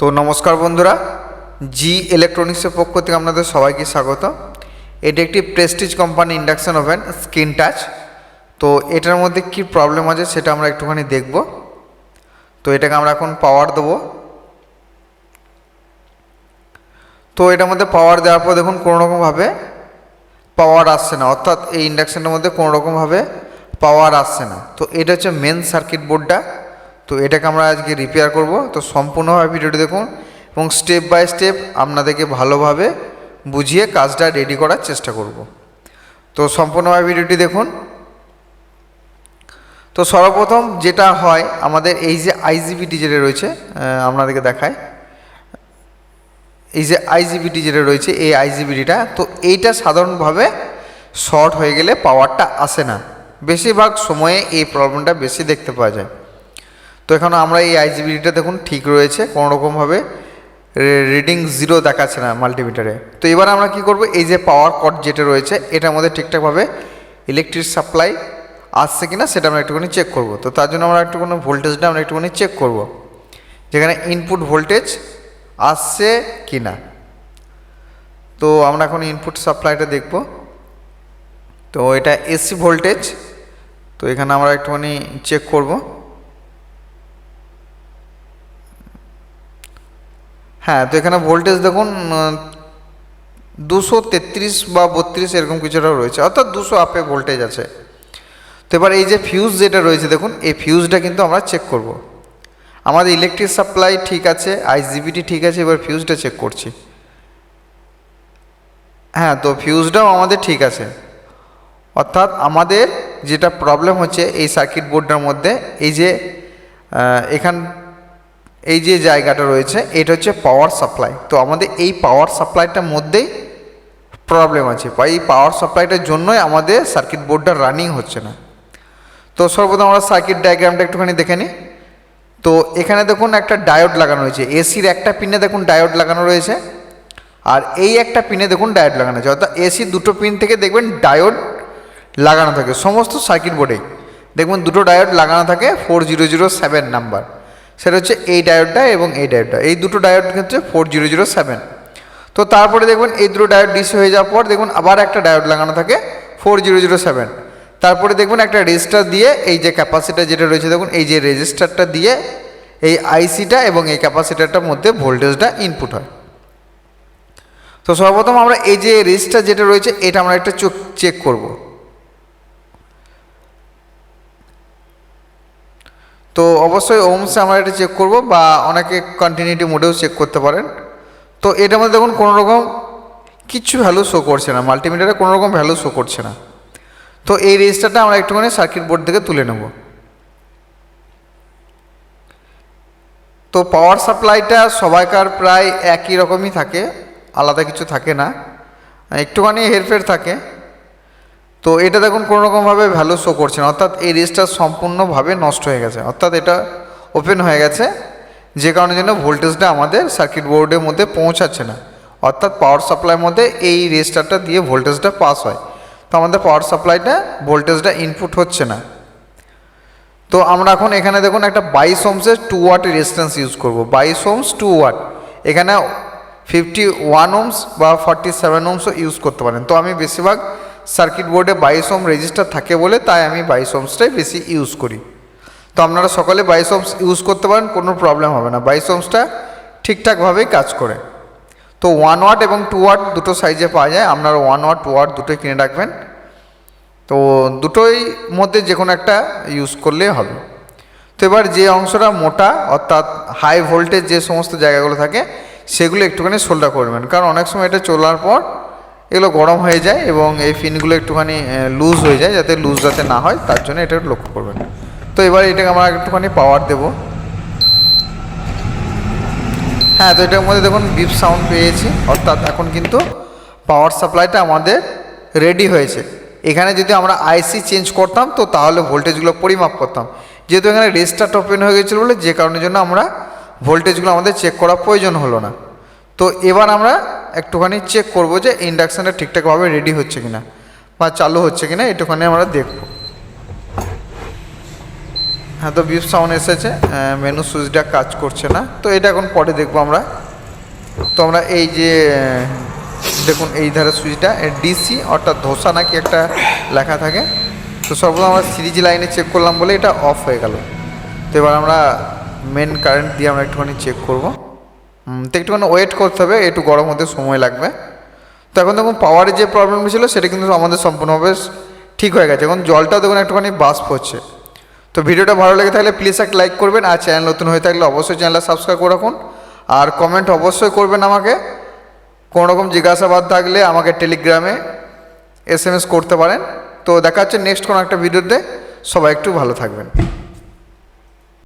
তো নমস্কার বন্ধুরা, জি ইলেকট্রনিক্সের পক্ষ থেকে আপনাদের সবাইকে স্বাগত। এটি একটি Prestige company induction oven screen touch. তো এটার মধ্যে কি প্রবলেম আছে সেটা আমরা একটুখানি দেখব। তো এটাকে আমরা এখন পাওয়ার দেবো। তো এটার মধ্যে পাওয়ার দেওয়ার পর দেখুন কোনোরকমভাবে পাওয়ার আসছে না, অর্থাৎ এই ইন্ডাকশানের মধ্যে কোনোরকমভাবে পাওয়ার আসছে না। তো এটা হচ্ছে মেন সার্কিট বোর্ডটা। তো এটাকে আমরা আজকে রিপেয়ার করব। তো সম্পূর্ণভাবে ভিডিওটি দেখুন এবং স্টেপ বাই স্টেপ আপনাদেরকে ভালোভাবে বুঝিয়ে কাজটা রেডি করার চেষ্টা করব। তো সম্পূর্ণভাবে ভিডিওটি দেখুন। তো সর্বপ্রথম যেটা হয় আমাদের এই যে আইজিবিটি যেটা রয়েছে, আপনাদেরকে দেখায়, এই যে আইজিবিটি যেটা রয়েছে এই আইজিবিটিটা, তো এইটা সাধারণভাবে শর্ট হয়ে গেলে পাওয়ারটা আসে না। বেশিরভাগ সময়ে এই প্রবলেমটা বেশি দেখতে পাওয়া যায়। তো এখন আমরা এই আইজিবিটিটা দেখুন ঠিক রয়েছে, কোনোরকমভাবে রিডিং 0 দেখাচ্ছে না মাল্টিমিটারে। তো এবার আমরা কি করব, এই যে পাওয়ার কট যেটা রয়েছে এটার মধ্যে ঠিকঠাকভাবে ইলেকট্রিক সাপ্লাই আসছে কিনা সেটা আমরা একটুখানি চেক করব। তো তার জন্য আমরা একটুখানি ভোল্টেজটা আমরা একটুখানি চেক করব, যেখানে ইনপুট ভোল্টেজ আসছে কিনা। তো আমরা এখন ইনপুট সাপ্লাইটা দেখব। তো এটা এসি ভোল্টেজ। তো এখানে আমরা একটুখানি চেক করব। হ্যাঁ, তো এখানে ভোল্টেজ দেখুন 233 বা 32 এরকম কিছুটা রয়েছে, অর্থাৎ 200 আপে ভোল্টেজ আছে। তো এবার এই যে ফিউজ যেটা রয়েছে দেখুন, এই ফিউজটা কিন্তু আমরা চেক করব। আমাদের ইলেকট্রিক সাপ্লাই ঠিক আছে, আইজিবিটি ঠিক আছে, এবার ফিউজটা চেক করছি। হ্যাঁ, তো ফিউজটাও আমাদের ঠিক আছে। অর্থাৎ আমাদের যেটা প্রবলেম হচ্ছে এই সার্কিট বোর্ডটার মধ্যে, এই যে এই যে জায়গাটা রয়েছে এটা হচ্ছে পাওয়ার সাপ্লাই। তো আমাদের এই পাওয়ার সাপ্লাইটার মধ্যেই প্রবলেম আছে, বা এই পাওয়ার সাপ্লাইটার জন্যই আমাদের সার্কিট বোর্ডটা রানিং হচ্ছে না। তো সর্বপ্রথম আমরা সার্কিট ডায়াগ্রামটা একটুখানি দেখে নিই। তো এখানে দেখুন একটা ডায়োড লাগানো রয়েছে, এসির একটা পিনে দেখুন ডায়োড লাগানো রয়েছে, আর এই একটা পিনে দেখুন ডায়োড লাগানো আছে। অর্থাৎ এসির দুটো পিন থেকে দেখবেন ডায়োড লাগানো থাকে, সমস্ত সার্কিট বোর্ডেই দেখবেন দুটো ডায়োড লাগানো থাকে 4007 নাম্বার। সেটা হচ্ছে এই ডায়োডটা এবং এই ডায়োডটা, এই দুটো ডায়োড হচ্ছে 4007। তো তারপরে দেখবেন এই দুটো ডায়োড ডিসি হয়ে যাওয়ার পর দেখুন আবার একটা ডায়োড লাগানো থাকে 4007। তারপরে দেখুন একটা রেজিস্টার দিয়ে এই যে ক্যাপাসিটার যেটা রয়েছে দেখুন, এই যে রেজিস্টারটা দিয়ে এই আইসিটা এবং এই ক্যাপাসিটারটার মধ্যে ভোল্টেজটা ইনপুট হয়। তো সর্বপ্রথম আমরা এই যে রেজিস্টার যেটা রয়েছে এটা আমরা একটা চেক করব। তো অবশ্যই ওমসে আমরা এটা চেক করব, বা অনেকে কন্টিনিউটি মোডেও চেক করতে পারেন। তো এটার মধ্যে দেখুন কোনোরকম কিছু ভ্যালু শো করছে না, মাল্টিমিটারে কোনোরকম ভ্যালু শো করছে না। তো এই রেজিস্টারটা আমরা একটুখানি সার্কিট বোর্ড থেকে তুলে নেব। তো পাওয়ার সাপ্লাইটা সবাইকার প্রায় একই রকমই থাকে, আলাদা কিছু থাকে না, একটুখানি হেরফের থাকে। তো এটা দেখুন কোনোরকমভাবে ভ্যালু শো করছে না, অর্থাৎ এই রেজিস্টার সম্পূর্ণভাবে নষ্ট হয়ে গেছে, অর্থাৎ এটা ওপেন হয়ে গেছে, যে কারণের জন্য ভোল্টেজটা আমাদের সার্কিট বোর্ডের মধ্যে পৌঁছাচ্ছে না। অর্থাৎ পাওয়ার সাপ্লাইয়ের মধ্যে এই রেজিস্টারটা দিয়ে ভোল্টেজটা পাস হয়, তো আমাদের পাওয়ার সাপ্লাইটা ভোল্টেজটা ইনপুট হচ্ছে না। তো আমরা এখন এখানে দেখুন একটা 22 ওহমসের 2 ওয়াট রেজিস্ট্যান্স ইউজ করব। 22 ওহমস 2 ওয়াট, এখানে 51 ওহমস বা 47 ওহমসও ইউজ করতে পারেন। তো আমি বেশিরভাগ সার্কিট বোর্ডে 22 ওহম রেজিস্টার থাকে বলে তাই আমি 22 ওহমসটাই বেশি ইউজ করি। তো আপনারা সকলে 22 ওহমস ইউজ করতে পারেন, কোনো প্রবলেম হবে না, 22 ওহমসটা ঠিকঠাকভাবেই কাজ করে। তো 1 ওয়াট এবং 2 ওয়াট দুটো সাইজে পাওয়া যায়, আপনারা 1 ওয়াট 2 ওয়াট দুটোই কিনে রাখবেন। তো দুটোই মধ্যে যে কোনো একটা ইউজ করলেই হবে। তো এবার যে অংশটা মোটা, অর্থাৎ হাই ভোল্টেজ যে সমস্ত জায়গাগুলো থাকে সেগুলো একটুখানি সোল্ডার করবেন, কারণ অনেক সময় এটা চলার পর এগুলো গরম হয়ে যায় এবং এই পিনগুলো একটুখানি লুজ হয়ে যায়, যাতে লুজ যাতে না হয় তার জন্য এটা লক্ষ্য করবেন। তো এবার এটাকে আমরা একটুখানি পাওয়ার দেব। হ্যাঁ, তো এটার মধ্যে দেখুন বিপ সাউন্ড পেয়েছি, অর্থাৎ এখন কিন্তু পাওয়ার সাপ্লাইটা আমাদের রেডি হয়েছে। এখানে যদি আমরা আইসি চেঞ্জ করতাম তো তাহলে ভোল্টেজগুলো পরিমাপ করতাম, যেহেতু এখানে রেজিস্টারটা ওপেন হয়ে গেছিলো বলে যে কারণের জন্য আমরা ভোল্টেজগুলো আমাদের চেক করার প্রয়োজন হলো না। তো এবার আমরা একটুখানি চেক করব যে ইন্ডাকশানটা ঠিকঠাকভাবে রেডি হচ্ছে কিনা বা চালু হচ্ছে কিনা, একটুখানি আমরা দেখব। হ্যাঁ, তো বিপ সাউন্ড এসেছে, মেনু সুইচটা কাজ করছে না, তো এটা এখন পরে দেখবো আমরা। তো আমরা এই যে দেখুন এই ধারে সুইচটা ডিসি অর্থাৎ ধোসা নাকি একটা লেখা থাকে, তো সর্বপ্রথম আমরা সিরিজ লাইনে চেক করলাম বলে এটা অফ হয়ে গেল। তো এবার আমরা মেন কারেন্ট দিয়ে আমরা একটুখানি চেক করব। তো একটুখানি ওয়েট করতে হবে, একটু গরম হতে সময় লাগবে। তো এখন দেখুন পাওয়ারের যে প্রবলেম ছিল সেটা কিন্তু আমাদের সম্পূর্ণভাবে ঠিক হয়ে গেছে। এখন জলটাও দেখুন একটুখানি বাষ্প হচ্ছে। তো ভিডিওটা ভালো লেগে থাকলে প্লিজ একটা লাইক করবেন, আর চ্যানেল নতুন হয়ে থাকলে অবশ্যই চ্যানেলটা সাবস্ক্রাইব করে রাখুন, আর কমেন্ট অবশ্যই করবেন আমাকে। কোনো রকম জিজ্ঞাসাবাদ থাকলে আমাকে টেলিগ্রামে SMS করতে পারেন। তো দেখা হচ্ছে নেক্সট কোনো একটা ভিডিওতে, সবাই একটু ভালো থাকবেন।